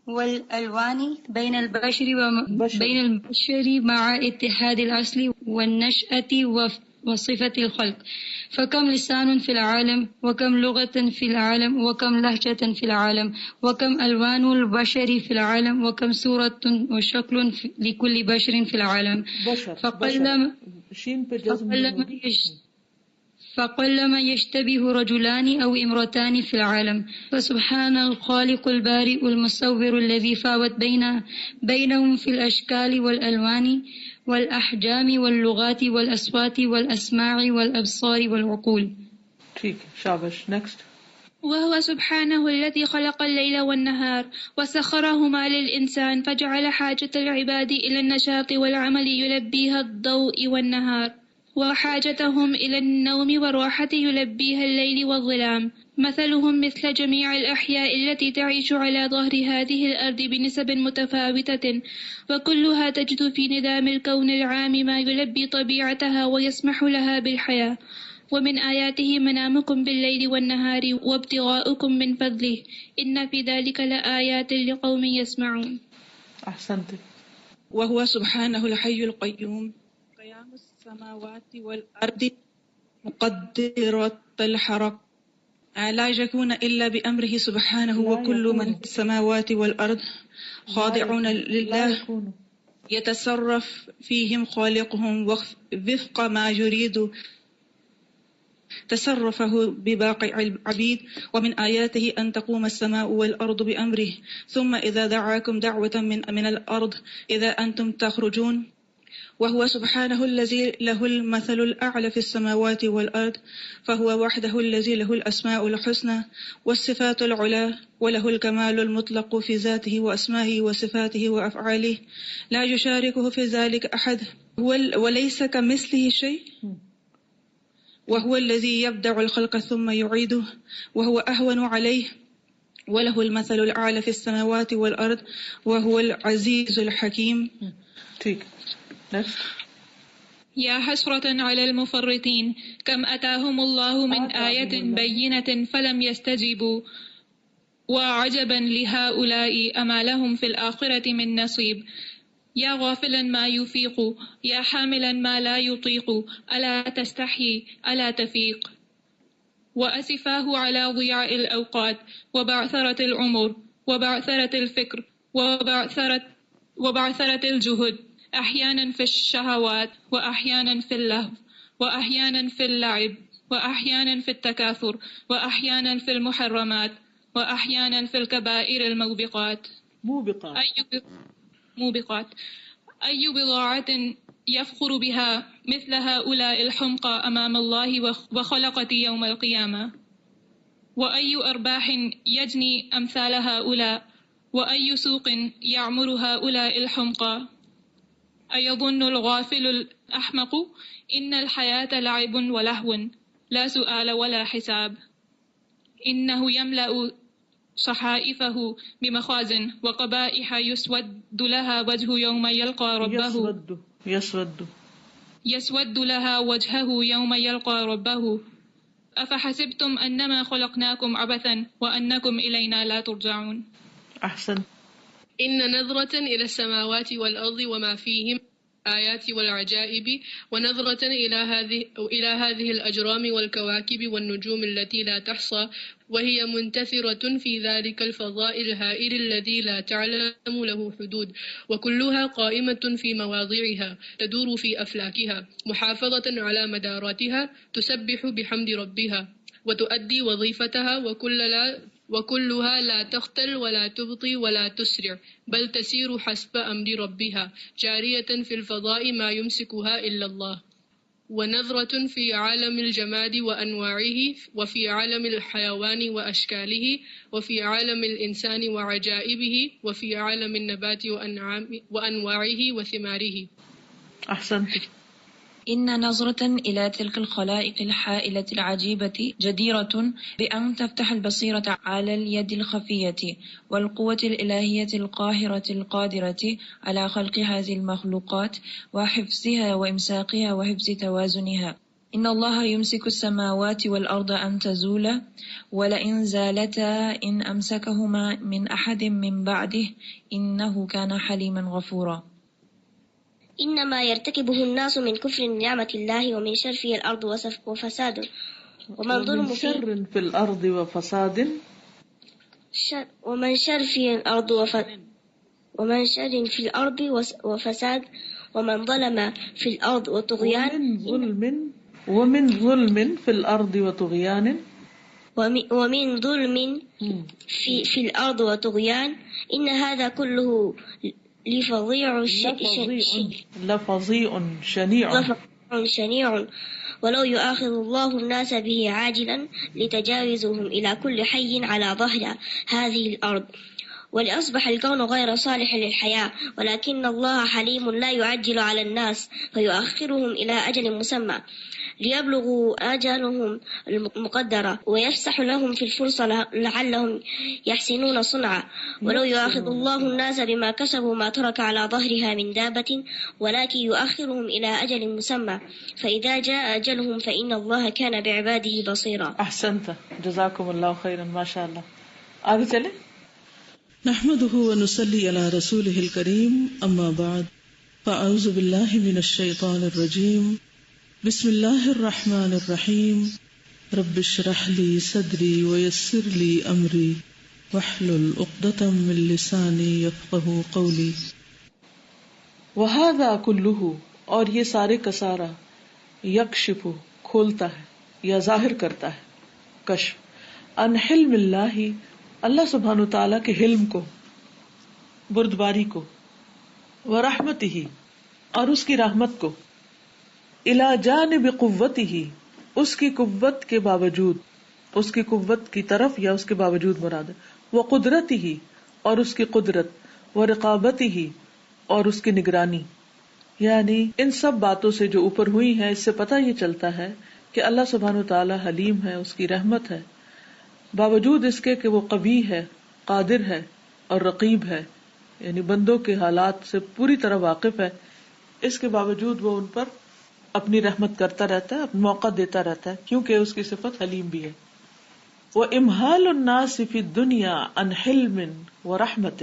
والألوان بين البشر مع اتحاد الأصل والنشأة وصفة الخلق، فكم لسان في العالم، وكم لغة في العالم، وكم لهجة في العالم، وكم ألوان البشر في العالم، وكم صورة وشكل لكل بشر في العالم. فقلما يشتبه رجلان أو امرتان في العالم، فسبحان الخالق البارئ المصور الذي فاوت بينهم في الأشكال والألوان والأحجام واللغات والأصوات والأسماع والأبصار والعقول. ٹھیک، شاباش. نیکسٹ. وهو سبحانه الذي خلق الليل والنهار وسخرهما للإنسان فجعل حاجة العباد إلى النشاط والعمل يلبيها الضوء والنهار، وحاجتهم إلى النوم والراحة يلبيها الليل والظلام. مثلهم مثل جميع الأحياء التي تعيش على ظهر هذه الأرض بنسب متفاوتة، وكلها تجد في نظام الكون العام ما يلبي طبيعتها ويسمح لها بالحياة. ومن آياته منامكم بالليل والنهار وابتغاؤكم من فضله إن في ذلك لآيات لقوم يسمعون. أحسنت. وهو سبحانه الحي القيوم قيام السماوات والأرض مقدرة الحركة لا يكون إلا بأمره سبحانه، وكل من في السماوات والأرض خاضعون لله يتصرف فيهم خالقهم وفق ما يريد تصرفه بباقي العبيد. ومن آياته أن تقوم السماء والأرض بأمره ثم إذا دعاكم دعوة من الأرض إذا أنتم تخرجون. وهو سبحانه الذي له المثل الأعلى في السماوات والأرض، فهو وحده الذي له الأسماء الحسنى والصفات العلى، وله الكمال المطلق في ذاته وأسمائه وصفاته وأفعاله، لا يشاركه في ذلك أحد وليس كمثله شيء، وهو الذي يبدأ الخلق ثم يعيده وهو أهون عليه، وله المثل الأعلى في السماوات والأرض وهو العزيز الحكيم. ٹھیک. يا حسرة على المفرطين كم أتاهم الله من آية بينة فلم يستجيبوا، وعجبا لهؤلاء أما لهم في الآخرة من نصيب. يا غافلا ما يفيق، يا حاملا ما لا يطيق، ألا تستحي ألا تفيق. وأسفاه على ضياع الأوقات وبعثرة العمر وبعثرة الفكر وبعثرة الجهد، أحيانا في الشهوات وأحيانا في اللهو وأحيانا في اللعب وأحيانا في التكاثر وأحيانا في المحرمات وأحيانا في الكبائر الموبقات. أي بضاعة يفخر بها مثل هؤلاء الحمقى أمام الله وخلقت يوم القيامة، وأي أرباح يجني أمثال هؤلاء، وأي سوق يعمر هؤلاء الحمقى. أيظن الغافل الأحمق إن الحياة لعب ولهو لا سؤال ولا حساب. إنه يملأ صحائفه بمخازن وقبائح يسود لها وجه يوم يلقى ربه يسود لها وجهه يوم يلقى ربه. أفحسبتم أنما خلقناكم عبثا وأنكم إلينا لا ترجعون. أحسن. إن نظرة إلى السماوات والأرض وما فيهم آيات والعجائب، ونظرة إلى هذه الأجرام والكواكب والنجوم التي لا تحصى وهي منتثرة في ذلك الفضاء الهائل الذي لا تعلم له حدود، وكلها قائمة في مواضعها تدور في أفلاكها محافظة على مداراتها تسبح بحمد ربها وتؤدي وظيفتها، وكلها لا تختل ولا تبطي ولا تسرع بل تسير حسب أمر ربها جارية في الفضاء ما يمسكها إلا الله. ونظرة في عالم الجماد وأنواعه، وفي عالم الحيوان وأشكاله، وفي عالم الإنسان وعجائبه، وفي عالم النبات وأنواعه وثماره. أحسنت. إن نظرة إلى تلك الخلائق الحائلة العجيبة جديرة بأن تفتح البصيرة على اليد الخفية والقوة الإلهية القاهرة القادرة على خلق هذه المخلوقات وحفظها وإمساكها وحفظ توازنها. إن الله يمسك السماوات والأرض أن تزولا ولئن زالتا إن أمسكهما من أحد من بعده إنه كان حليما غفورا. إنما يرتكبه الناس من كفر نعمة الله ومن شر في الأرض وفساد ومن ظلم ومن شر في الأرض وفساد ومن شر في الأرض ومن شر في الأرض وفساد ومن ظلم في الأرض وطغيان ومن ظلم في الأرض وطغيان ومن ظلم في الأرض وطغيان إن هذا كله لفظيع شنيع ولو يؤاخذ الله الناس به عاجلا لتجاوزهم إلى كل حي على ظهر هذه الأرض ولأصبح الكون غير صالح للحياة ولكن الله حليم لا يعجل على الناس فيؤخرهم إلى أجل مسمى ليبلغوا أجلهم المقدرة ويفسح لهم في الفرصة لعلهم يحسنون صنعا ولو يؤاخذ الله الناس بما كسبوا ما ترك على ظهرها من دابة ولكن يؤخرهم إلى أجل مسمى فإذا جاء أجلهم فإن الله كان بعباده بصيرا. احسنت جزاکم اللہ خیرا. ماشاء اللہ. آگے چلیں. نحمده ونصلي على رسوله الكريم اما بعد فاعوذ بالله من الشيطان الرجيم بسم الله الرحمن الرحيم رب اشرح لي صدري ويسر لي امري واحلل عقدة من لساني يفقهوا قولي. وهذا كله اور یہ سارے کا سارا یکشف کھولتا ہے یا ظاہر کرتا ہے کشف ان حلم اللہ اللہ سبحانہ تعالیٰ کے حلم کو بردباری کو ورحمتہ اور اس کی رحمت کو الی جانب قوتہ اس کی قوت کے باوجود اس کی قوت کی طرف یا اس کے باوجود مراد ہے وقدرتہ اور اس کی قدرت ورقابتہ اور اس کی نگرانی. یعنی ان سب باتوں سے جو اوپر ہوئی ہیں اس سے پتہ یہ چلتا ہے کہ اللہ سبحانہ تعالیٰ حلیم ہے, اس کی رحمت ہے باوجود اس کے کہ وہ قوی ہے, قادر ہے اور رقیب ہے, یعنی بندوں کے حالات سے پوری طرح واقف ہے. اس کے باوجود وہ ان پر اپنی رحمت کرتا رہتا ہے, موقع دیتا رہتا ہے کیونکہ اس کی صفت حلیم بھی ہے. وَإِمْهَالُ النَّاسِ فِي الدُّنْيَا عَنْ حِلْمٍ وَرَحْمَةٍ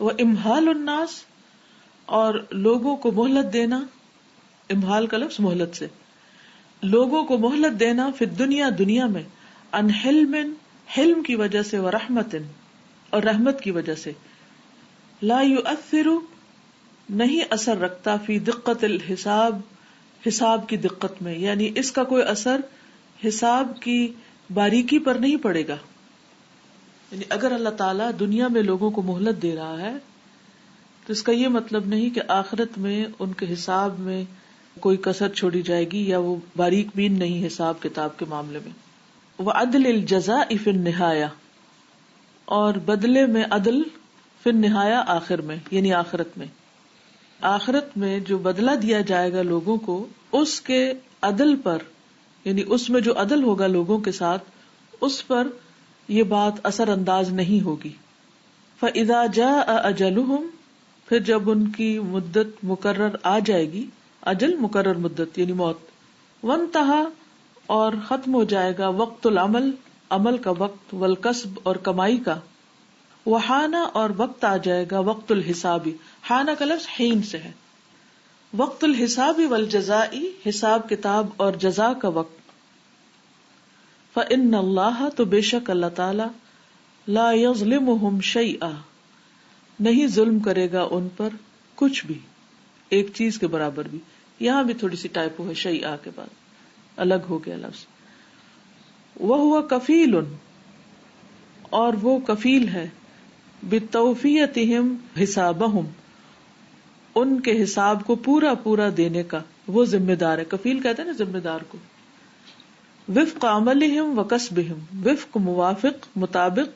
وَإِمْهَالُ النَّاسِ اور لوگوں کو مہلت دینا, امہال کا لفظ مہلت سے, لوگوں کو مہلت دینا فی الدنیا دنیا میں عن حلم کی وجہ سے ورحمت اور رحمت کی وجہ سے لا یؤثر نہیں اثر رکھتا فی دقت الحساب حساب کی دقت میں, یعنی اس کا کوئی اثر حساب کی باریکی پر نہیں پڑے گا. یعنی اگر اللہ تعالیٰ دنیا میں لوگوں کو مہلت دے رہا ہے تو اس کا یہ مطلب نہیں کہ آخرت میں ان کے حساب میں کوئی کسر چھوڑی جائے گی یا وہ باریک بین نہیں حساب کتاب کے معاملے میں. وعدل الجزاء فی النہایہ اور بدلے میں عدل فی النہایہ آخر میں, یعنی آخرت میں. آخرت میں جو بدلہ دیا جائے گا لوگوں کو اس کے عدل پر, یعنی اس میں جو عدل ہوگا لوگوں کے ساتھ اس پر یہ بات اثر انداز نہیں ہوگی. فَإِذَا جَاءَ أَجَلُهُمْ پھر جب ان کی مدت مقرر آ جائے گی, اجل مقرر مدت یعنی موت, وَانْتَهَا اور ختم ہو جائے گا وقت العمل عمل کا وقت, والکسب اور کمائی کا, وحانا اور وقت آ جائے گا وقت الحسابی, حانا کا لفظ حین سے ہے, وقت الحسابی والجزائی حساب کتاب اور جزا کا وقت. فإن اللہ تو بے شک اللہ تعالی لا یظلمہم شیئا نہیں ظلم کرے گا ان پر کچھ بھی, ایک چیز کے برابر بھی. یہاں بھی تھوڑی سی ٹائپو ہے, شیئا کے بعد الگ ہو گیا لفظ. وَهُوَ کفیل اور وہ کفیل ہے بِتَوْفِيَتِهِمْ حِسَابَهُمْ ان کے حساب کو پورا پورا دینے کا, وہ ذمہ دار ہے. کفیل کہتے ہیں نا ذمہ دار کو. وفق عملہم وکسبہم وفق موافق مطابق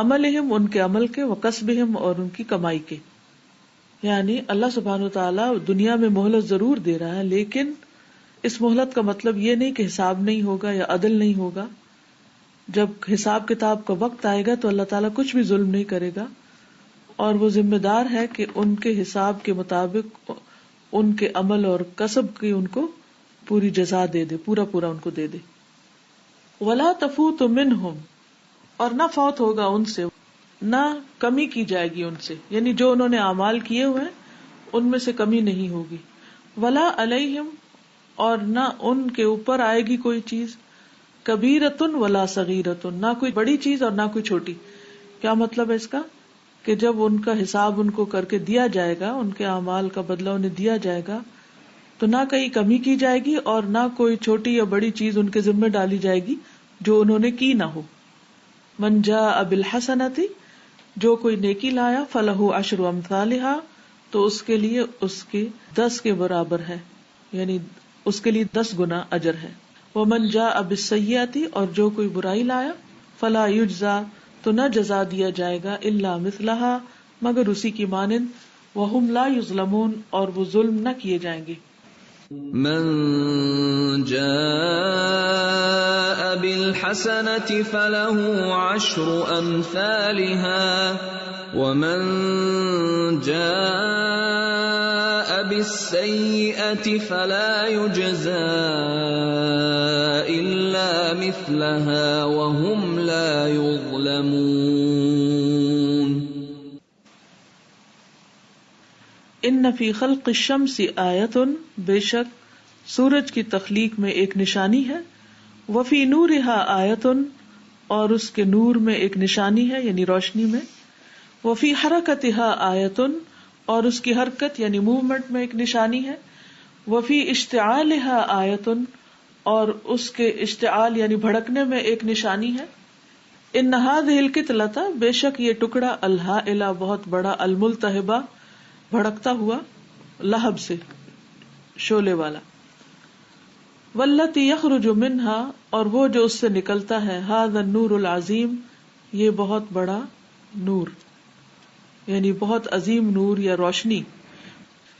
عملہم ان کے عمل کے, وکسبہم اور ان کی کمائی کے. یعنی اللہ سبحانہ وتعالی دنیا میں مہلت ضرور دے رہا ہے لیکن اس مہلت کا مطلب یہ نہیں کہ حساب نہیں ہوگا یا عدل نہیں ہوگا. جب حساب کتاب کا وقت آئے گا تو اللہ تعالیٰ کچھ بھی ظلم نہیں کرے گا اور وہ ذمہ دار ہے کہ ان کے حساب کے مطابق ان کے عمل اور کسب کی ان کو پوری جزا دے دے، پورا پورا ان کو دے دے. ولا تفوت منہم، اور نہ فوت ہوگا ان سے، نہ کمی کی جائے گی ان سے، یعنی جو انہوں نے اعمال کیے ہوئے ہیں ان میں سے کمی نہیں ہوگی. ولا علیہم، اور نہ ان کے اوپر آئے گی کوئی چیز، کبیرتن ولا صغیرتن، نہ کوئی بڑی چیز اور نہ کوئی چھوٹی. کیا مطلب ہے اس کا؟ کہ جب ان کا حساب ان کو کر کے دیا جائے گا، ان کے اعمال کا بدلہ انہیں دیا جائے گا، تو نہ کہیں کمی کی جائے گی اور نہ کوئی چھوٹی یا بڑی چیز ان کے ذمہ ڈالی جائے گی جو انہوں نے کی نہ ہو. من جاء بالحسنۃ، جو کوئی نیکی لایا، فلہ عشر امثالھا، تو اس کے لیے اس کے 10 کے برابر ہے، یعنی اس کے لیے 10 گنا اجر ہے. ومن جاء بالسیئۃ، اور جو کوئی برائی لایا، فلا یجزا، تو نہ جزا دیا جائے گا، الا مثلھا، مگر اسی کی مانند، وہم لا یظلمون، اور وہ ظلم نہ کیے جائیں گے. من جاء بالحسنة فله 10 أمثالها ومن جاء بالسيئة فلا يجزى إلا مثلها وهم لا يظلمون. ان فی خلق الشمس آیۃ، بے شک سورج کی تخلیق میں ایک نشانی ہے. وفی نورہا آیۃ، اور اس کے نور میں ایک نشانی ہے یعنی روشنی میں. وفی حرکتہا آیۃ، اور اس کی حرکت یعنی موومنٹ میں ایک نشانی ہے. وفی اشتعالہا آیۃ، اور اس کے اشتعال یعنی بھڑکنے میں ایک نشانی ہے. ان ہذہ الکتلۃ، بے شک یہ ٹکڑا، الہائلہ بہت بڑا، الملتہبہ بھڑکتا ہوا، لہب سے شعلے والا. واللتی یخرج منہا، اور وہ جو اس سے نکلتا ہے، ھذا النور العظیم، یہ بہت بڑا نور یعنی بہت عظیم نور یا روشنی.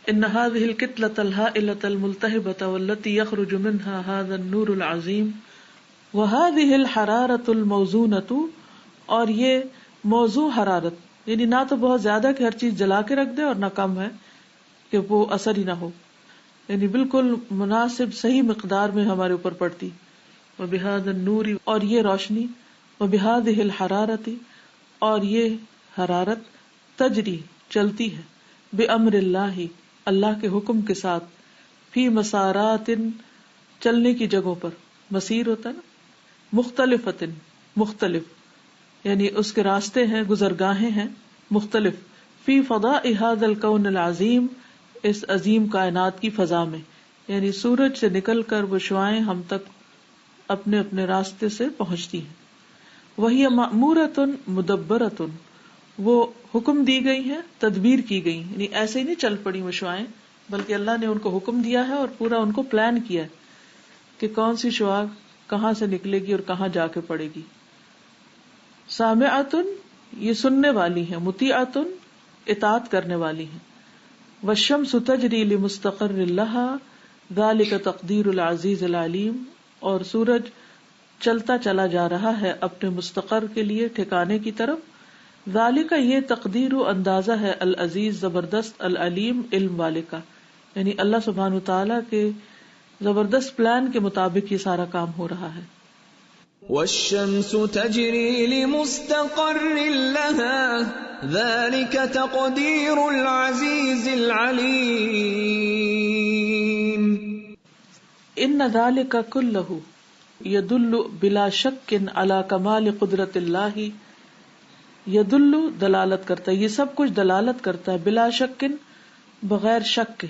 ان هذه الكتلة الهائلة الملتهبة والتي يخرج منها هذا النور العظيم وهذه الحرارة الموزونة، اور یہ موزوں حرارت، یعنی نہ تو بہت زیادہ کہ ہر چیز جلا کے رکھ دے اور نہ کم ہے کہ وہ اثر ہی نہ ہو، یعنی بالکل مناسب صحیح مقدار میں ہمارے اوپر پڑتی. وبهذا النور، اور یہ روشنی، وبهذه الحرارة، اور یہ حرارت، تجری چلتی ہے، بامر اللہ، اللہ کے حکم کے ساتھ، فی مسارات، چلنے کی جگہوں پر، مسیر ہوتا ہے نا، مختلفۃ، مختلف، یعنی اس کے راستے ہیں، گزرگاہیں ہیں مختلف. فی فضاء ھذا الکون العظیم، اس عظیم کائنات کی فضا میں، یعنی سورج سے نکل کر وہ شعاعیں ہم تک اپنے اپنے راستے سے پہنچتی ہیں. وہی مأمورۃ مدبرۃ، وہ حکم دی گئی ہے، تدبیر کی گئی، یعنی ایسے ہی نہیں چل پڑی وہ شعاعیں، بلکہ اللہ نے ان کو حکم دیا ہے اور پورا ان کو پلان کیا ہے کہ کون سی شعاع کہاں سے نکلے گی اور کہاں جا کے پڑے گی. سامعۃ، یہ سننے والی ہیں، مطیعۃ، اطاعت کرنے والی ہیں. والشمس تجری لمستقر لہا ذلک تقدیر العزیز العلیم، اور سورج چلتا چلا جا رہا ہے اپنے مستقر کے لیے، ٹھکانے کی طرف. ذالک، یہ تقدیر و اندازہ ہے، العزیز زبردست، العلیم علم والے کا، یعنی اللہ سبحانہ تعالیٰ کے زبردست پلان کے مطابق یہ سارا کام ہو رہا ہے. والشمس تجری لمستقر لها ذلك تقدیر العزیز العلیم. ان ذلک کلہ یدل بلا شک علی کمال قدرت اللہ، یدل دلالت کرتا ہے، یہ سب کچھ دلالت کرتا ہے، بلا شک بغیر شک کے،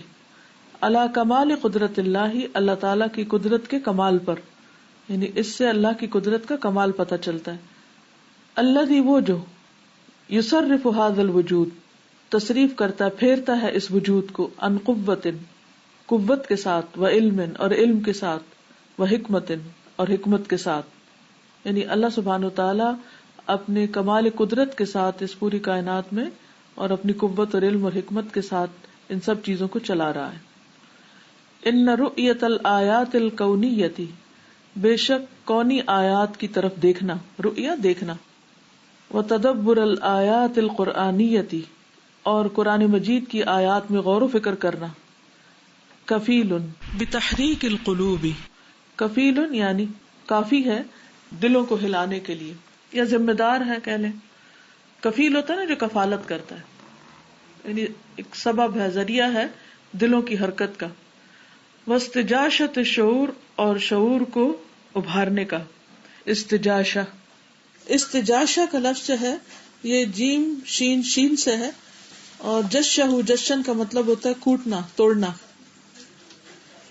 علی کمال قدرت اللہ، اللہ تعالیٰ کی قدرت کے کمال پر، یعنی اس سے اللہ کی قدرت کا کمال پتہ چلتا ہے. الذی، وہ جو، یصرف ھذا الوجود، تصریف کرتا ہے، پھیرتا ہے اس وجود کو، عن قوت، قوت کے ساتھ، و علم، اور علم کے ساتھ، و حکمت، اور حکمت کے ساتھ، یعنی اللہ سبحانہ وتعالی اپنے کمال قدرت کے ساتھ اس پوری کائنات میں اور اپنی قوت اور علم اور حکمت کے ساتھ ان سب چیزوں کو چلا رہا ہے. ان رؤیت الآیات الکونیۃ، بے شک کونی آیات کی طرف دیکھنا، رؤیا دیکھنا، وتدبر الآیات القرآنیۃ، اور قرآن مجید کی آیات میں غور و فکر کرنا، کفیل بتحریک القلوب، کفیل یعنی کافی ہے دلوں کو ہلانے کے لیے، یا ذمہ دار ہے کہہ لیں. کفیل ہوتا ہے نا جو کفالت کرتا ہے، یعنی ایک سبب ہے، ذریعہ ہے دلوں کی حرکت کا. واستجاشت الشعور، اور شعور کو ابھارنے کا. استجاشہ، استجاشہ کا لفظ ہے یہ جیم شین شین سے ہے، اور جشہ جشن کا مطلب ہوتا ہے کوٹنا توڑنا.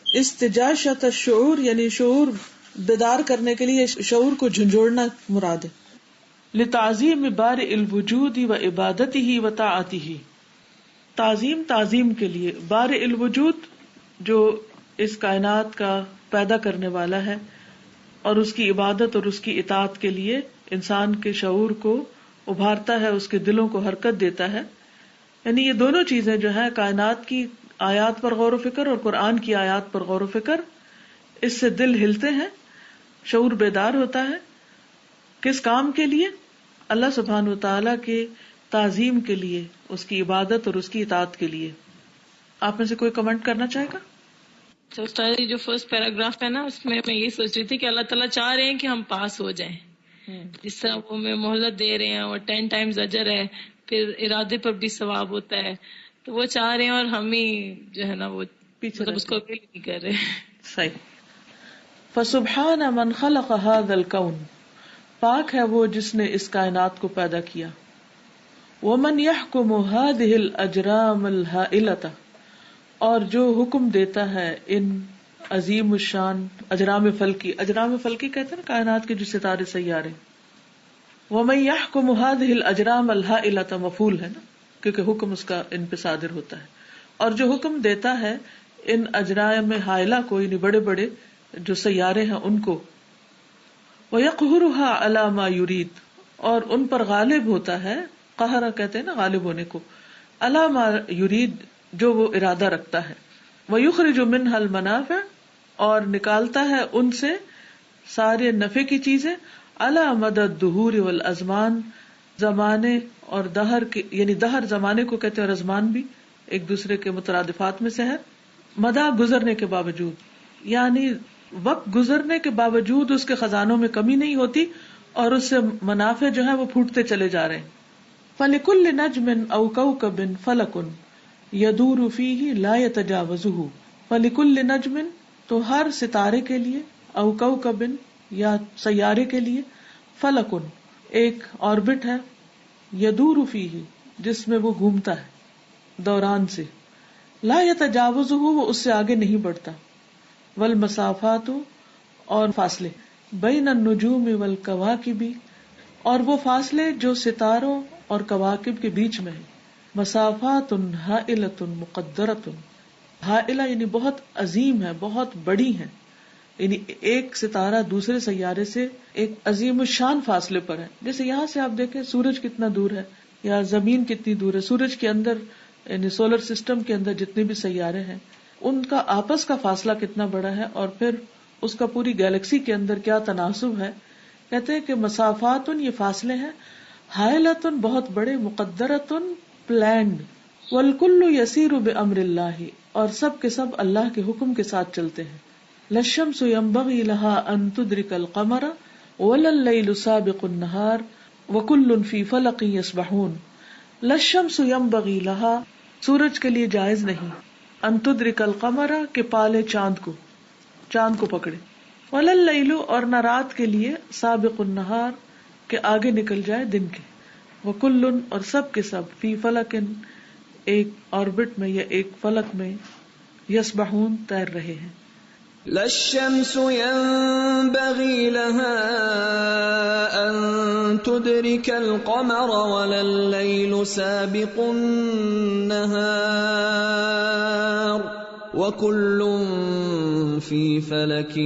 استجاشت الشعور یعنی شعور بیدار کرنے کے لیے شعور کو جھنجھوڑنا مراد ہے. لتعظیم بارئ الوجود و عبادتہ و طاعتہ، تعظیم کے لیے بارئ الوجود جو اس کائنات کا پیدا کرنے والا ہے، اور اس کی عبادت اور اس کی اطاعت کے لیے انسان کے شعور کو ابھارتا ہے، اس کے دلوں کو حرکت دیتا ہے. یعنی یہ دونوں چیزیں جو ہے کائنات کی آیات پر غور و فکر اور قرآن کی آیات پر غور و فکر، اس سے دل ہلتے ہیں، شعور بیدار ہوتا ہے. کس کام کے لیے؟ اللہ سبحانہ و تعالیٰ کے تعظیم کے لیے، اس کی عبادت اور اس کی اطاعت کے لیے. آپ میں سے کوئی کمنٹ کرنا چاہے گا؟ تو جو فرسٹ پیراگراف ہے نا، اس میں یہ سوچ رہی تھی کہ اللہ تعالیٰ چاہ رہے ہیں کہ ہم پاس ہو جائیں، جس طرح وہ ہمیں مہلت دے رہے ہیں اور 10 times اجر ہے، پھر ارادے پر بھی ثواب ہوتا ہے، تو وہ چاہ رہے ہیں اور ہم ہی جو ہے نا وہ پیچھے اس کو بھی نہیں کر رہے. صحیح. فسبحان من خلق هذا الكون، پاک ہے وہ جس نے اس کائنات کو پیدا کیا. ومن يحكم هذه الاجرام الهائلة، اور جو حکم دیتا ہے ان عظیم الشان اجرام فلکی. اجرام فلکی کہتے ہیں نا کائنات کے جو ستارے سیارے. ومن يحكم هذه الاجرام الهائلة مفعول ہے نا، کیونکہ حکم اس کا ان پہ صادر ہوتا ہے. اور جو حکم دیتا ہے ان اجرام ہائلہ کو، یعنی بڑے بڑے جو سیارے ہیں ان کو. وَيَقْهُرُهَا عَلَى مَا يُرِيدُ، اور ان پر غالب ہوتا ہے. قہر کہتے ہیں نا غالب ہونے کو. عَلَى مَا يُرِيدُ جو وہ ارادہ رکھتا ہے. وَيُخْرِجُ مِنْهَا الْمَنَافِعَ، اور نکالتا ہے ان سے سارے نفع کی چیزیں. عَلَى مَدَى الدُّهُورِ وَالْأَزْمَانِ، زمانے اور دہر کے، یعنی دہر زمانے کو کہتے ہیں اور ازمان بھی ایک دوسرے کے مترادفات میں سے ہے. مدہ گزرنے کے باوجود، یعنی وقت گزرنے کے باوجود اس کے خزانوں میں کمی نہیں ہوتی، اور اس سے منافع جو ہے وہ پھوٹتے چلے جا رہے ہیں. فَلِكُلِّ نَجْمٍ أَوْ كَوْكَبٍ فَلَكٌ يَدُورُ فِيهِ لَا يَتَجَاوَزُهُ. فَلِكُلِّ نَجْمٍ، تو ہر ستارے کے لیے، او كَوْكَبٍ یا سیارے کے لیے، فَلَكٌ ایک آربٹ ہے، يَدُورُ فِيهِ جس میں وہ گھومتا ہے دوران سے، لا يتجاوزه وہ اس سے آگے نہیں بڑھتا. والمسافات، اور فاصلے، بین النجوم والکواکب، اور وہ فاصلے جو ستاروں اور کواکب کے بیچ میں ہیں. مسافات ہائلۃ مقدرۃ، ہائلہ یعنی بہت عظیم ہے، بہت بڑی ہے، یعنی ایک ستارہ دوسرے سیارے سے ایک عظیم الشان فاصلے پر ہے. جیسے یہاں سے آپ دیکھیں سورج کتنا دور ہے یا زمین کتنی دور ہے. سورج کے اندر یعنی سولر سسٹم کے اندر جتنے بھی سیارے ہیں ان کا آپس کا فاصلہ کتنا بڑا ہے، اور پھر اس کا پوری گیلیکسی کے اندر کیا تناسب ہے. کہتے ہیں کہ مسافات یہ فاصلے ہیں، ہائلۃ بہت بڑے، مقدرۃ پلانڈ، والکل یسیر بامر اللہ، اور سب کے سب اللہ کے حکم کے ساتھ چلتے ہیں. للشمس ينبغي لها ان تدرك القمر ولا الليل سابق النهار وكل في فلق يسبحون. للشمس ينبغي لها، سورج کے لیے جائز نہیں، ان تدرک القمر کہ پالے چاند کو پکڑے. ولا اللیل، اور نہ رات کے لیے، سابق النہار کہ آگے نکل جائے دن کے. وکل، اور سب کے سب، فی فلک ایک آربٹ میں یا ایک فلک میں، یسبحون تیر رہے ہیں. لا الشمس ينبغي لها أن تدرك القمر ولا الليل سابق النهار وكل في فلك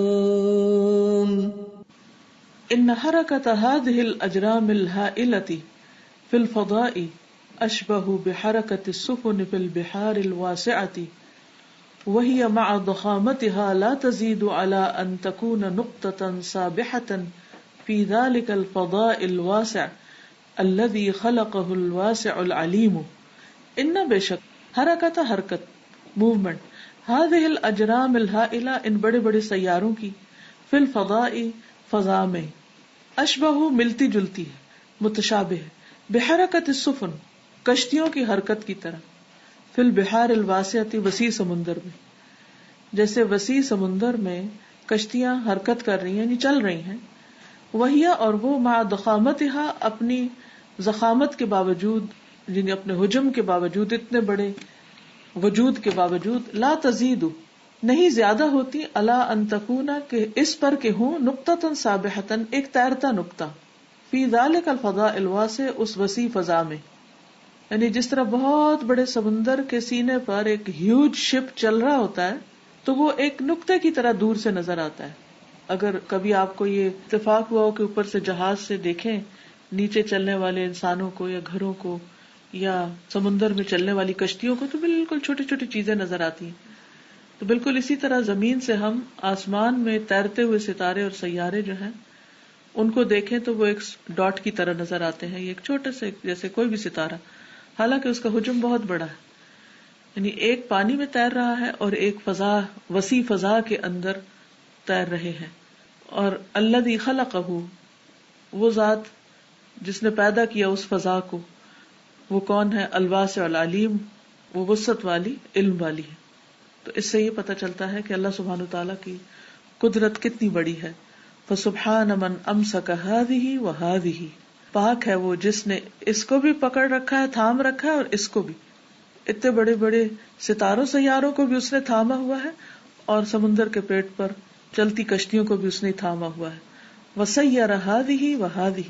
يسبحون. إن حركة هذه الأجرام الهائلة في الفضاء أشبه بحركة السفن في البحار الواسعة، وهي مع ضخامتها لا تزيد على أن تكون نقطة سابحة في ذلك الفضاء الواسع الذي خلقه الواسع العليم. ان بے شک حرکت حرکت موومنٹ، هذه الاجرام الهائلہ ان بڑے بڑے سیاروں کی، فی الفضاء فضا میں، اشبہ ملتی جلتی ہے، متشابہ ہے، بحرکت السفن کشتیوں کی حرکت کی طرح، فی البحار الواسعۃ وسیع سمندر میں، جیسے وسیع سمندر میں کشتیاں حرکت کر رہی ہیں یعنی چل رہی ہیں، وہی اور وہ مع ضخامتها اپنی ضخامت کے باوجود یعنی اپنے حجم کے باوجود، اتنے بڑے وجود کے باوجود، لا تزید نہیں زیادہ ہوتی، الا ان تکون کہ اس پر کہ ہوں، نقطۃ سابحۃ ایک تیرتا نقطہ، فی ذلک الفضاء الواسع اس وسیع فضا میں، یعنی جس طرح بہت بڑے سمندر کے سینے پر ایک ہیوج شپ چل رہا ہوتا ہے تو وہ ایک نقطے کی طرح دور سے نظر آتا ہے. اگر کبھی آپ کو یہ اتفاق ہوا ہو کہ اوپر سے جہاز سے دیکھیں نیچے چلنے والے انسانوں کو یا گھروں کو یا سمندر میں چلنے والی کشتیوں کو، تو بالکل چھوٹی چھوٹی چیزیں نظر آتی ہیں. تو بالکل اسی طرح زمین سے ہم آسمان میں تیرتے ہوئے ستارے اور سیارے جو ہیں ان کو دیکھیں تو وہ ایک ڈاٹ کی طرح نظر آتے ہیں. یہ ایک چھوٹے سے جیسے کوئی بھی ستارہ، حالانکہ اس کا حجم بہت بڑا ہے، یعنی ایک پانی میں تیر رہا ہے اور ایک فضا، وسیع فضا کے اندر تیر رہے ہیں. اور الذی خلقہ، وہ ذات جس نے پیدا کیا اس فضا کو، وہ کون ہے؟ الواسع العلیم، وہ وسعت والی، علم والی ہے. تو اس سے یہ پتہ چلتا ہے کہ اللہ سبحانہ وتعالیٰ کی قدرت کتنی بڑی ہے. فسبحان من امسک ہذہ وہذہ، پاک ہے وہ جس نے اس کو بھی پکڑ رکھا ہے، تھام رکھا ہے، اور اس کو بھی. اتنے بڑے بڑے ستاروں سیاروں کو بھی اس نے تھاما ہوا ہے اور سمندر کے پیٹ پر چلتی کشتیوں کو بھی اس نے تھاما ہوا ہے. وسیر ہذہ وہذہ،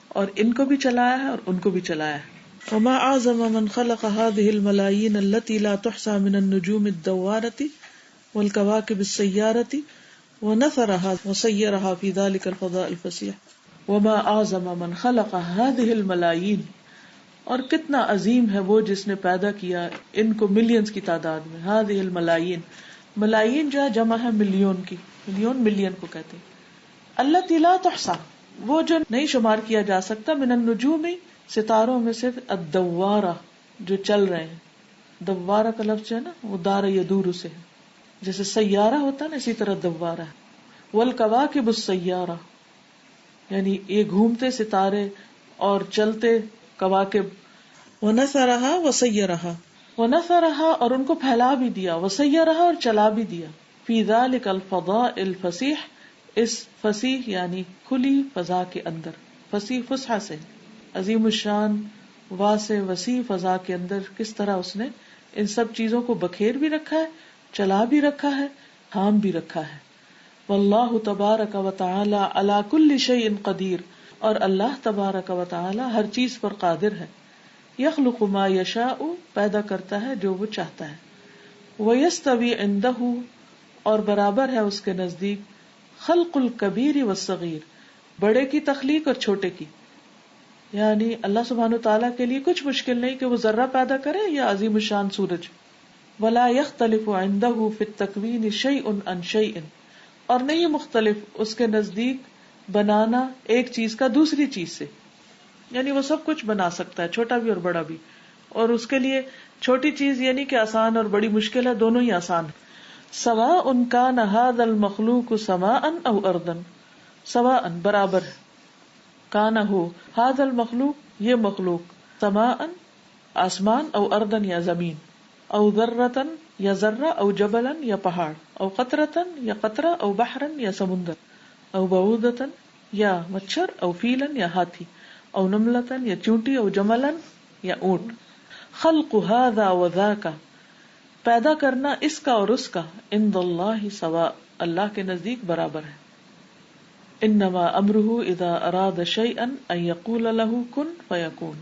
اور ان کو بھی چلایا ہے اور ان کو بھی چلایا ہے. وما اعظم من خلق هذه الملايين التي لا تحصى من النجوم الدوارة والكواكب السيارة ونثرها وسيرها في ذلك الفضاء الفسيح. وما اعظم من خلق هذه الملايين، اور کتنا عظیم ہے وہ جس نے پیدا کیا ان کو ملینز کی تعداد میں. هذه الملايين، ملايين جو جمع ہے ملین کی، ملین کو کہتے ہیں. التي لا تحصى، وہ جو نہیں شمار کیا جا سکتا، من النجوم، ستاروں میں سے، الدوارہ جو چل رہے ہیں. دوارہ کا لفظ ہے نا وہ دار یدور سے ہے، جیسے سیارہ ہوتا ہے نا اسی طرح دوارہ ہے. والکواکب السیارہ، یعنی یہ گھومتے ستارے اور چلتے کواکب. ونثرها وسيرها، ونثرها، اور ان کو پھیلا بھی دیا، وسیرها، اور چلا بھی دیا. فی ذلک الفضاء الفسیح، اس فسیح یعنی کھلی فضا کے اندر. فسیح فسحہ سے، عظیم الشان واسع وسیع فضا کے اندر کس طرح اس نے ان سب چیزوں کو بکھیر بھی رکھا ہے، چلا بھی رکھا ہے، تھام بھی رکھا ہے. واللہ تبارک و تعالی علی کل شیء قدیر، اور اللہ تبارک و تعالی ہر چیز پر قادر ہے. یخلق ما یشاء، پیدا کرتا ہے جو وہ چاہتا ہے. ویستوی عندہ، اور برابر ہے اس کے نزدیک، خلق الکبیر والصغیر، بڑے کی تخلیق اور چھوٹے کی. یعنی اللہ سبحانہ تعالیٰ کے لیے کچھ مشکل نہیں کہ وہ ذرہ پیدا کرے یا عظیم الشان سورج. ولا يختلف عنده في التكوين شيء عن شيء، اور نہیں مختلف اس کے نزدیک بنانا ایک چیز کا دوسری چیز سے، یعنی وہ سب کچھ بنا سکتا ہے، چھوٹا بھی اور بڑا بھی. اور اس کے لیے چھوٹی چیز یعنی کہ آسان اور بڑی مشکل ہے، دونوں ہی آسان. سواء كان هذا المخلوق سماء او ارضا، سواء برابر ہے، کان ہو هذا المخلوق یہ مخلوق، سماء آسمان، او ارضا یا زمین، او ذرة یا ذرہ، او جبلا یا پہاڑ، او قطرة یا قطرہ، او بحرا یا سمندر، او بعوضة یا مچھر، او فیلا یا ہاتھی، او نملة یا چونٹی، او جملا یا اونٹ. خلق هذا وذاک، پیدا کرنا اس کا اور اس کا، عند اللہ سواء، اللہ کے نزدیک برابر ہے. انما امرہ اذا اراد شیئا ان یقول له کن فیکون،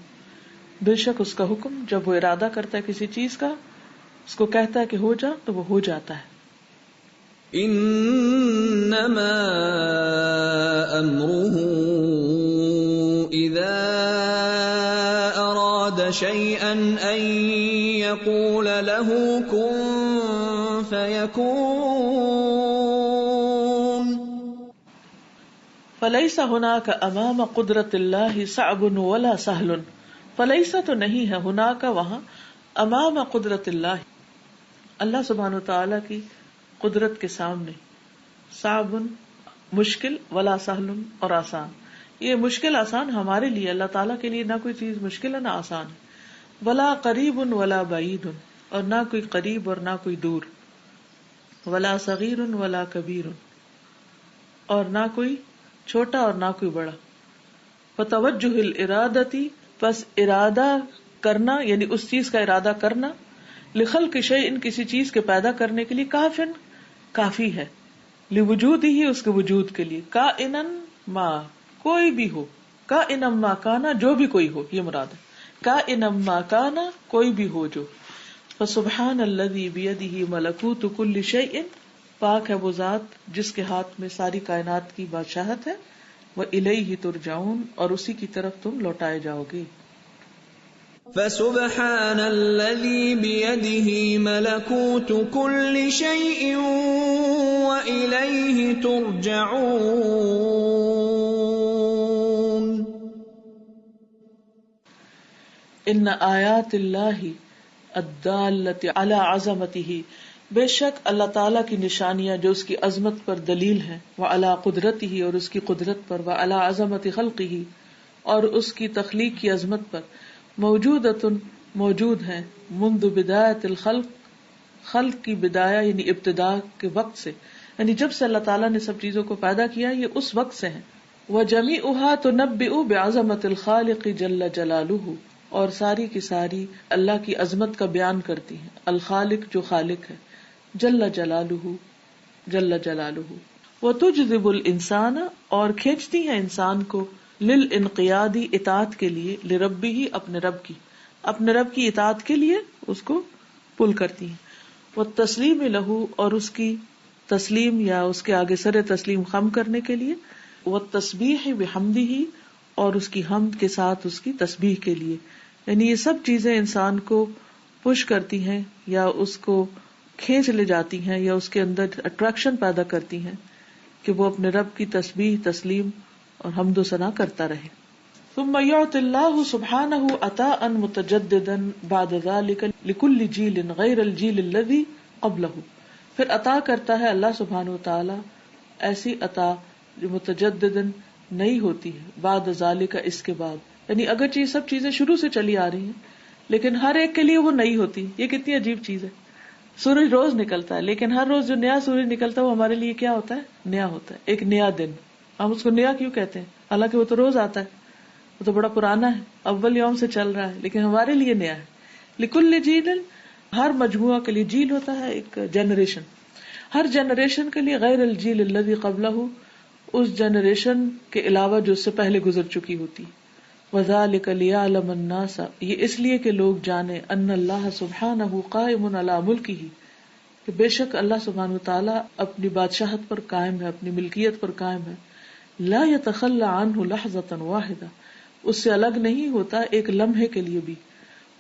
بے شک اس کا حکم جب وہ ارادہ کرتا ہے کسی چیز کا، اس کو کہتا ہے کہ ہو جا تو وہ ہو جاتا ہے. انما امرہ اذا اراد شیئا ان یقول له کن فیکون. فلیس ہناک امام قدرت اللہ صعب ولا سہل، فلیس تو نہیں ہے ہناک وہاں، امام قدرت اللہ، اللہ سبحانہ وتعالی کی قدرت کے سامنے، صعب مشکل، ولا سہل اور آسان. یہ مشکل آسان ہمارے لیے، اللہ تعالیٰ کے لیے نہ کوئی چیز مشکل ہے نہ آسان ہے. ولا قریب ولا بعید، اور نہ کوئی قریب اور نہ کوئی دور. ولا صغیر ولا کبیر، اور نہ کوئی چھوٹا اور نہ کوئی بڑا. فتوجہ الارادتی، پس ارادہ کرنا یعنی اس چیز کا ارادہ کرنا، لخلق شیء، کسی چیز کے پیدا کرنے کے لیے، کافن کافی ہے، لوجود ہی اس کے وجود کے لیے، کائنن ما کوئی بھی ہو، کائنن ما کانا جو بھی کوئی ہو، یہ مراد ہے، کائنن ما کانا کوئی بھی ہو جو. فسبحان الذی بیدہ ملکوت کل شیء، پاک ہے وہ ذات جس کے ہاتھ میں ساری کائنات کی بادشاہت ہے. وإلیہ ترجعون، اور اسی کی طرف تم لوٹائے جاؤ گے. فسبحان الذی بیدہ ملکوت کل شیء وإلیہ ترجعون. ان آیات اللہ الدالۃ علی عظمتہ، بے شک اللہ تعالیٰ کی نشانیاں جو اس کی عظمت پر دلیل ہیں، وعلی قدرتہ، اور اس کی قدرت پر، وعلی عظمت خلقہ، اور اس کی تخلیق کی عظمت پر، موجودۃ موجود ہیں، منذ بدایت الخلق، خلق کی بدایہ یعنی ابتدا کے وقت سے، یعنی جب سے اللہ تعالیٰ نے سب چیزوں کو پیدا کیا یہ اس وقت سے ہیں. وجمیعها تنبئ بعظمت الخالق جل جلالہ، اور ساری کی ساری اللہ کی عظمت کا بیان کرتی ہیں. الخالق جو خالق ہے، جل جلالہ، جل جلالہ. وتجذب الانسان، اور کھینچتی ہیں انسان کو، للانقیاد اطاعت کے لیے، لربہ اپنے رب کی، اپنے رب کی اطاعت کے لیے اس کو پل کرتی ہیں. والتسلیم لہ، اور اس کی تسلیم یا اس کے آگے سر تسلیم خم کرنے کے لیے. والتسبیح بحمدہ، اور اس کی حمد کے ساتھ اس کی تسبیح کے لیے. یعنی یہ سب چیزیں انسان کو پش کرتی ہیں یا اس کو کھینچ لے جاتی ہیں یا اس کے اندر اٹریکشن پیدا کرتی ہیں کہ وہ اپنے رب کی تسبیح، تسلیم اور حمد و ثنا کرتا رہے. ثم يعطي الله سبحانه عطاء متجددا بعد ذلك لكل جيل غير الجيل الذي قبله، پھر عطا کرتا ہے اللہ سبحانہ وتعالی ایسی عطا جو متجددا نئی ہوتی ہے، بعد ذالک، اس کے بعد، یعنی اگرچہ یہ سب چیزیں شروع سے چلی آ رہی ہیں لیکن ہر ایک کے لیے وہ نئی ہوتی. یہ کتنی عجیب چیز ہے. سورج روز نکلتا ہے لیکن ہر روز جو نیا سورج نکلتا ہے وہ ہمارے لیے کیا ہوتا ہے؟ نیا ہوتا ہے، ایک نیا دن. ہم اس کو نیا کیوں کہتے ہیں؟ حالانکہ وہ تو روز آتا ہے، وہ تو بڑا پرانا ہے، اول یوم سے چل رہا ہے، لیکن ہمارے لیے نیا ہے. لکل جیل، ہر مجموعہ کے لیے جیل ہوتا ہے ایک جنریشن، ہر جنریشن کے لیے غیر الجیل الذی قبلہ، اس جنریشن کے علاوہ جو اس سے پہلے گزر چکی ہوتی. وذالک لیعلم الناس، یہ اس لیے کہ لوگ جانے، ان اللہ سبحانہ قائم علی ملکہ، کہ بے شک اللہ سبحانہ وتعالی اپنی بادشاہت پر قائم ہے، اپنی ملکیت پر قائم ہے. لا یتخلی عنہ لحظۃ واحدہ، اس سے الگ نہیں ہوتا ایک لمحے کے لیے بھی.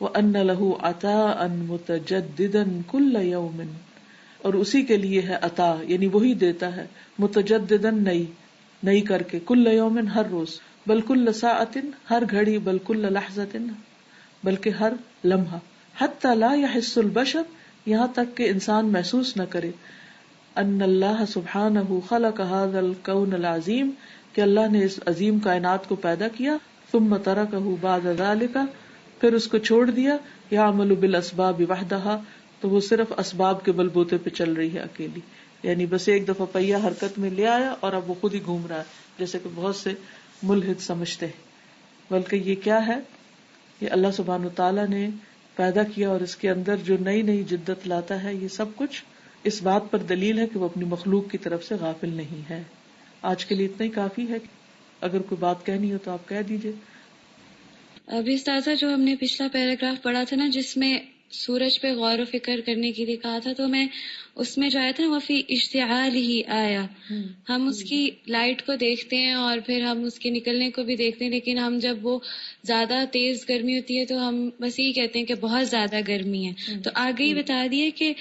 وان لہ عطاء متجددا کل یوم، اور اسی کے لیے ہے عطا، یعنی وہی دیتا ہے، متجددا نئی کر کے، کل یوم ہر روز، بل کل ساعت ہر گھڑی، بل کل لحظۃ بلکہ ہر لمحہ، حتی لا یحس البشر یہاں تک کہ انسان محسوس نہ کرے، ان اللہ سبحانہ خلق ھذا الکون العظیم، کہ اللہ نے اس عظیم کائنات کو پیدا کیا، ثم ترکہ بعد ذلک، پھر اس کو چھوڑ دیا، یعمل بالاسباب وحدہا، تو وہ صرف اسباب کے بلبوتے پہ چل رہی ہے اکیلی، یعنی بس ایک دفعہ پہیہ حرکت میں لے آیا اور اب وہ خود ہی گھوم رہا ہے، جیسے کہ بہت سے ملحد سمجھتے ہیں. بلکہ یہ کیا ہے؟ یہ اللہ سبحانہ وتعالیٰ نے پیدا کیا اور اس کے اندر جو نئی نئی جدت لاتا ہے، یہ سب کچھ اس بات پر دلیل ہے کہ وہ اپنی مخلوق کی طرف سے غافل نہیں ہے. آج کے لیے اتنا ہی کافی ہے. اگر کوئی بات کہنی ہو تو آپ کہہ دیجئے. ابھی استاذہ جو ہم نے پچھلا پیراگراف پڑھا تھا نا جس میں سورج پہ غور و فکر کرنے کے لیے کہا تھا، تو میں اس میں جو آیا تھا نا وفی اشتعال ہی آیا، ہم اس کی لائٹ کو دیکھتے ہیں اور پھر ہم اس کے نکلنے کو بھی دیکھتے ہیں، لیکن ہم جب وہ زیادہ تیز گرمی ہوتی ہے تو ہم بس یہی کہتے ہیں کہ بہت زیادہ گرمی ہے. تو آگے ہی بتا دیے کہ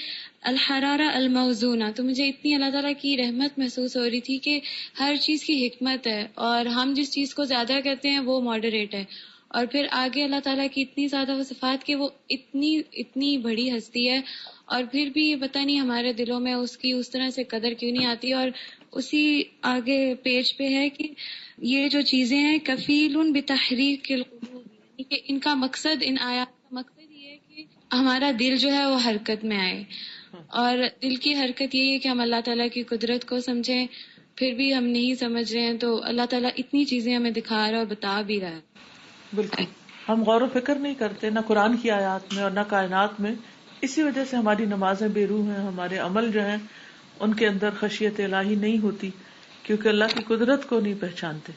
الحرارہ الموزونہ. تو مجھے اتنی اللہ تعالیٰ کی رحمت محسوس ہو رہی تھی کہ ہر چیز کی حکمت ہے، اور ہم جس چیز کو زیادہ کہتے ہیں وہ ماڈریٹ ہے، اور پھر آگے اللہ تعالیٰ کی اتنی زیادہ وہ صفات کہ وہ اتنی بڑی ہستی ہے، اور پھر بھی پتہ نہیں ہمارے دلوں میں اس کی اس طرح سے قدر کیوں نہیں آتی. اور اسی آگے پیج پہ ہے کہ یہ جو چیزیں ہیں کفیل بتحریک القلوب، یعنی کہ ان کا مقصد، ان آیات کا مقصد یہ ہے کہ ہمارا دل جو ہے وہ حرکت میں آئے. اور دل کی حرکت یہی ہے کہ ہم اللہ تعالیٰ کی قدرت کو سمجھیں، پھر بھی ہم نہیں سمجھ رہے ہیں تو اللہ تعالیٰ اتنی چیزیں ہمیں دکھا رہا ہے اور بتا بھی رہا ہے. بالکل ہم غور و فکر نہیں کرتے نہ قرآن کی آیات میں اور نہ کائنات میں، اسی وجہ سے ہماری نمازیں بے روح ہیں، ہمارے عمل جو ہیں ان کے اندر خشیت الہی نہیں ہوتی، کیونکہ اللہ کی قدرت کو نہیں پہچانتے.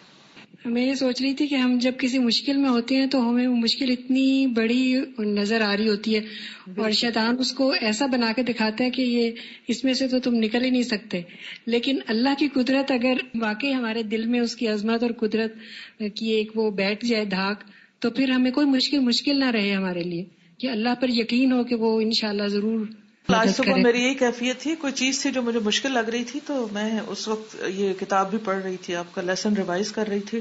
میں یہ سوچ رہی تھی کہ ہم جب کسی مشکل میں ہوتے ہیں تو ہمیں وہ مشکل اتنی بڑی نظر آ رہی ہوتی ہے، اور شیطان اس کو ایسا بنا کے دکھاتا ہے کہ یہ اس میں سے تو تم نکل ہی نہیں سکتے. لیکن اللہ کی قدرت اگر واقعی ہمارے دل میں اس کی عظمت اور قدرت کی ایک وہ بیٹھ جائے دھاک، تو پھر ہمیں کوئی مشکل نہ رہے ہمارے لیے، کہ اللہ پر یقین ہو کہ وہ انشاءاللہ ضرور آج مدد صبح کرے. میری یہی کیفیت تھی، کوئی چیز تھی جو مجھے مشکل لگ رہی تھی، تو میں اس وقت یہ کتاب بھی پڑھ رہی تھی، آپ کا لیسن ریوائز کر رہی تھی،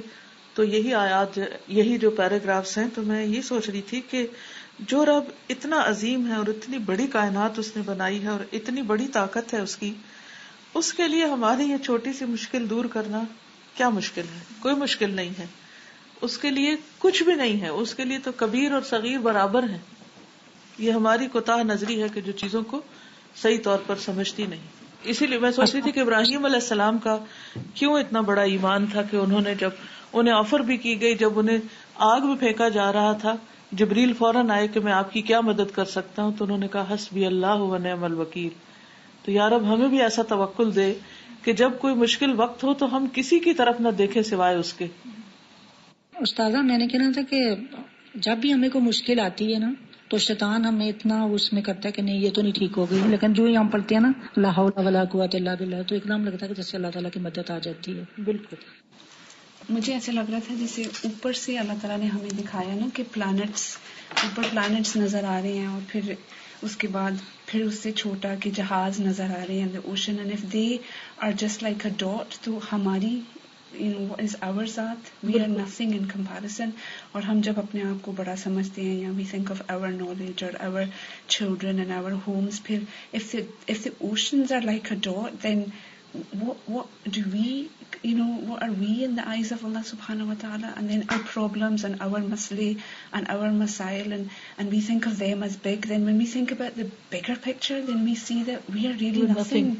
تو یہی آیات، یہی جو پیراگرافز ہیں، تو میں یہ سوچ رہی تھی کہ جو رب اتنا عظیم ہے اور اتنی بڑی کائنات اس نے بنائی ہے اور اتنی بڑی طاقت ہے اس کی، اس کے لیے ہماری یہ چھوٹی سی مشکل دور کرنا کیا مشکل ہے؟ کوئی مشکل نہیں ہے، اس کے لیے کچھ بھی نہیں ہے، اس کے لیے تو کبیر اور صغیر برابر ہیں. یہ ہماری کوتاہ نظری ہے کہ جو چیزوں کو صحیح طور پر سمجھتی نہیں. اسی لیے میں سوچ رہی تھی کہ ابراہیم علیہ السلام کا کیوں اتنا بڑا ایمان تھا کہ انہوں نے، جب انہیں آفر بھی کی گئی، جب انہیں آگ میں پھینکا جا رہا تھا، جبریل فوراً آئے کہ میں آپ کی کیا مدد کر سکتا ہوں، تو انہوں نے کہا حسبی اللہ و نعم الوکیل. تو یا رب ہمیں بھی ایسا توکل دے کہ جب کوئی مشکل وقت ہو تو ہم کسی کی طرف نہ دیکھیں سوائے اس کے. استاذہ میں نے کہنا تھا کہ جب بھی ہمیں کوئی مشکل آتی ہے نا تو شیطان ہمیں اتنا اس میں کرتا ہے کہ نہیں یہ تو نہیں ٹھیک ہو گئی، لیکن جو ہی ہم پڑھتے ہیں نا لا حول ولا قوت الا باللہ تو ایک دم لگتا ہے کہ جیسے اللہ تعالیٰ کی مدد آ جاتی ہے. بالکل مجھے ایسا لگ رہا تھا جیسے اوپر سے اللہ تعالیٰ نے ہمیں دکھایا نا کہ اوپر پلانٹس نظر آ رہے ہیں، اور پھر اس کے بعد پھر اس سے چھوٹا کہ جہاز نظر آ رہے ہیں، the ocean, and if they are just like a dot تو ہماری what is our ذات, we are nothing in comparison. اور ہم جب اپنے آپ کو بڑا سمجھتے ہیں یا we think of our knowledge or our children and our homes, پھر if the oceans are like a dot, then what do we, what are we in the eyes of Allah subhanahu wa ta'ala? And then our problems and our masli and our masail, and we think of them as big. Then when we think about the bigger picture, then we see that we are really nothing.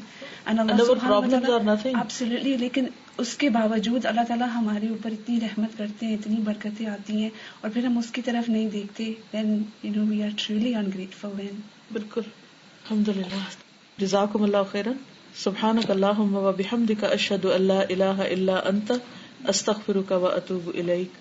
And Allah subhanahu wa ta'ala, absolutely. لیکن اس کے باوجود اللہ تعالیٰ ہمارے اوپر اتنی رحمت کرتے ہیں، اتنی برکتیں آتی ہیں، اور پھر ہم اس کی طرف نہیں دیکھتے. then we are truly ungrateful then. بالکل. الحمدللہ. جزاکم اللہ خیرا. سبحانک اللہم و بحمدک اشہد ان لا الہ الا انت استغفرک و اتوب الیک.